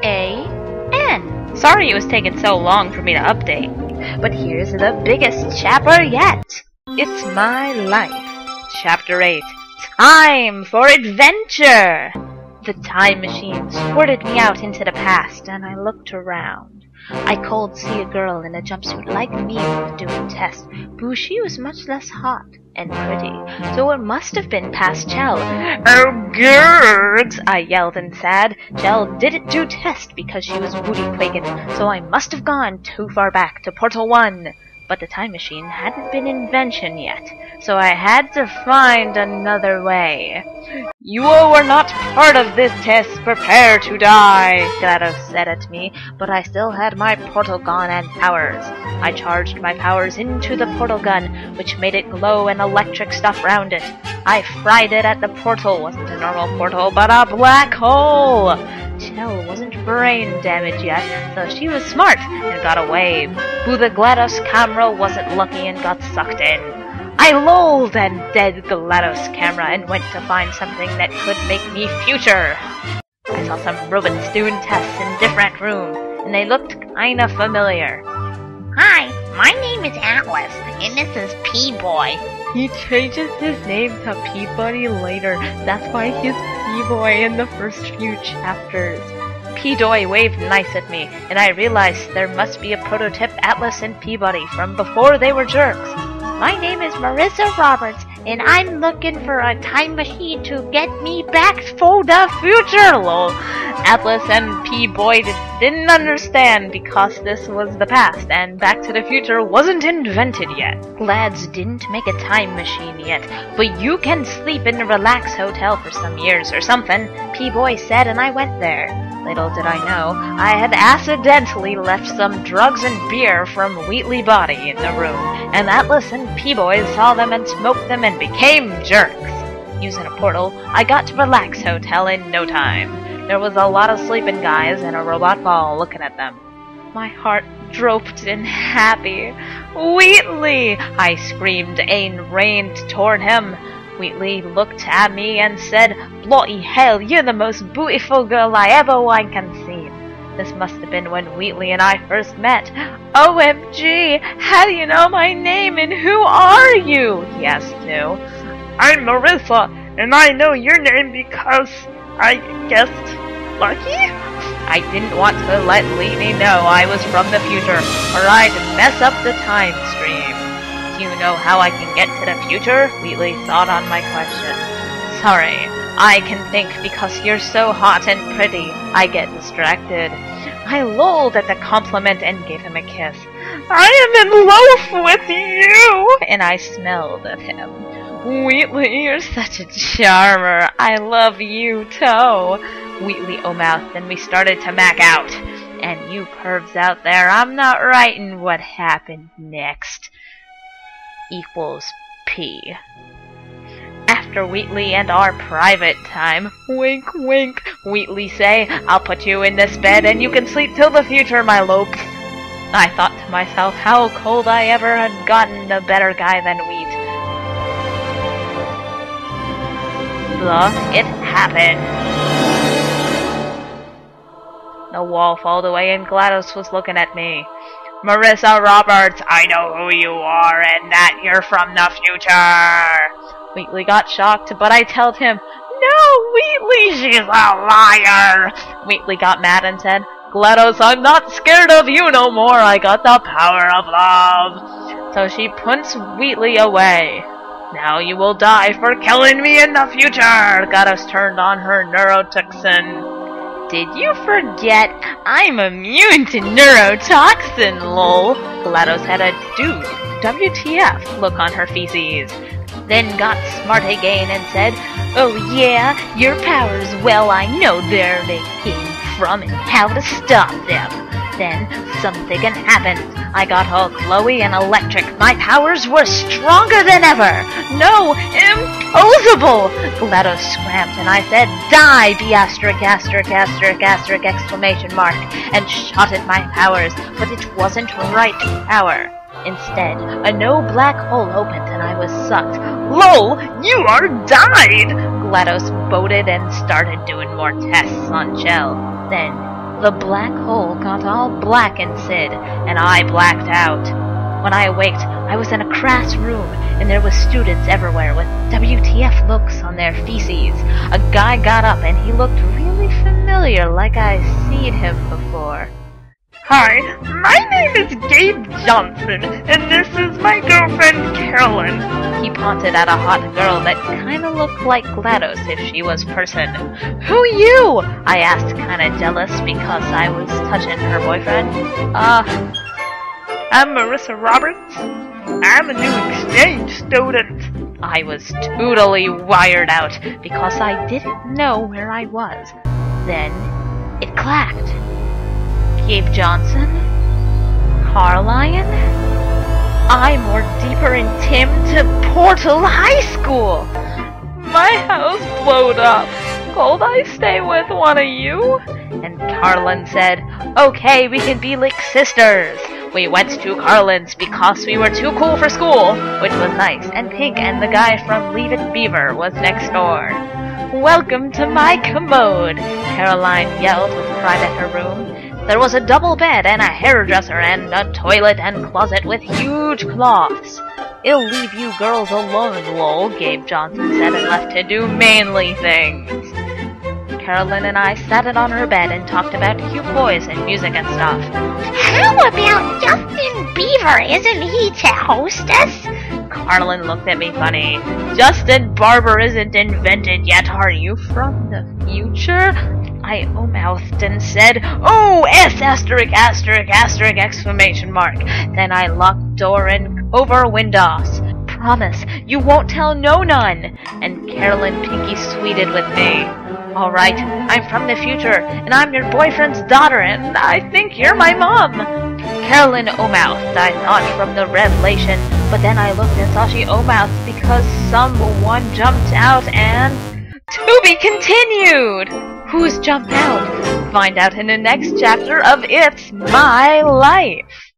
A-N. Sorry it was taking so long for me to update. But here's the biggest chapter yet. It's my life. Chapter 8. Time for adventure! The time machine squirted me out into the past, and I looked around. I could see a girl in a jumpsuit like me doing tests, but she was much less hot and pretty, so it must have been past Chell. Oh, Gergs! I yelled and sad. Chell didn't do test because she was booty quaking, so I must have gone too far back to Portal 1. But the time machine hadn't been invention yet, so I had to find another way. You all were not part of this test. Prepare to die, GLaDOS said at me, but I still had my portal gun and powers. I charged my powers into the portal gun, which made it glow and electric stuff round it. I fried it at the portal. Wasn't a normal portal, but a black hole. Chell wasn't brain damaged yet, so she was smart and got away. Boo the GLaDOS camera wasn't lucky and got sucked in. I lolled and dead GLaDOS camera and went to find something that could make me future. I saw some robots doing tests in different rooms, and they looked kinda familiar. Hi, my name is Atlas, and this is P-Boy. He changes his name to Peabody later. That's why he's P-Boy in the first few chapters. P-Doy waved nice at me, and I realized there must be a prototype Atlas and Peabody from before they were jerks. My name is Marissa Roberts, and I'm looking for a time machine to get me back for the future, lol. Atlas and P-Boy didn't understand because this was the past, and Back to the Future wasn't invented yet. GLaDS didn't make a time machine yet, but you can sleep in a relax hotel for some years or something, P-Boy said, and I went there. Little did I know, I had accidentally left some drugs and beer from Wheatley Body in the room, and Atlas and P-Boy saw them and smoked them and became jerks. Using a portal, I got to Relax Hotel in no time. There was a lot of sleeping guys and a robot ball looking at them. My heart dropped in happy. Wheatley! I screamed and ran toward him. Wheatley looked at me and said, "Bloody hell, you're the most beautiful girl I ever can see." This must have been when Wheatley and I first met. "OMG, how do you know my name and who are you?" he asked too. "I'm Marissa, and I know your name because I guessed lucky?" I didn't want to let Wheatley know I was from the future, or I'd mess up the time stream. "Do you know how I can get to the future?" Wheatley thought on my question. "Sorry, I can think because you're so hot and pretty, I get distracted." I lolled at the compliment and gave him a kiss. "I am in love with you!" And I smelled of him. "Wheatley, you're such a charmer. I love you too." Wheatley o-mouthed, and we started to mac out. And you pervs out there, I'm not writing what happened next. Equals P. After Wheatley and our private time, wink wink, Wheatley say, "I'll put you in this bed and you can sleep till the future, my lope." I thought to myself how cold I ever had gotten a better guy than Wheat. It happened. The wall fell away and GLaDOS was looking at me. "Marissa Roberts, I know who you are and that you're from the future." Wheatley got shocked, but I told him, "No, Wheatley, she's a liar." Wheatley got mad and said, "GLaDOS, I'm not scared of you no more. I got the power of love." So she punts Wheatley away. "Now you will die for killing me in the future." GLaDOS turned on her neurotoxin. "Did you forget I'm immune to neurotoxin, lol?" GLaDOS had a dude, WTF, look on her feces. Then got smart again and said, "Oh yeah, your powers, well I know where they came from and how to stop them." Then something happened. I got all glowy and electric. My powers were stronger than ever. "No, impossible!" GLaDOS scramped, and I said, "Die, be asterisk, asterisk, asterisk, asterisk, exclamation mark," and shot at my powers, but it wasn't right power. Instead, a no black hole opened and I was sucked. "Lol, you are died!" GLaDOS boated and started doing more tests on Chell. Then the black hole got all black and Sid, and I blacked out. When I awaked, I was in a crass room, and there was students everywhere with WTF looks on their feces. A guy got up, and he looked really familiar, like I seen him before. Hi, my name is Gabe Johnson, and this is my girlfriend Carolyn. He pointed at a hot girl that kinda looked like GLaDOS if she was person. Who you? I asked, kinda jealous because I was touching her boyfriend. I'm Marissa Roberts. I'm a new exchange student. I was totally wired out because I didn't know where I was. Then it clacked. Gabe Johnson? Carline? I'm more deeper in Tim to Portal High School. My house blowed up. Could I stay with one of you? And Carlin said, okay, we can be like sisters. We went to Carlin's because we were too cool for school, which was nice, and Pink and the guy from Leave It Beaver was next door. Welcome to my commode, Caroline yelled with pride at her room. There was a double bed and a hairdresser and a toilet and closet with huge cloths. It'll leave you girls alone, lol, Gabe Johnson said and left to do manly things. Carolyn and I sat it on her bed and talked about cute boys and music and stuff. How about Justin Bieber? Isn't he to hostess? Carlin looked at me funny. Justin Barber isn't invented yet. Are you from the future? I mouthed and said, oh, S asterisk asterisk asterisk exclamation mark. Then I locked door and over windows. Promise, you won't tell no none. And Carolyn pinky sweeted with me. All right, I'm from the future, and I'm your boyfriend's daughter, and I think you're my mom. Carolyn O-mouthed, I thought from the revelation, but then I looked and saw she O-mouthed because someone jumped out and... To be continued! Who's jumped out? Find out in the next chapter of It's My Life.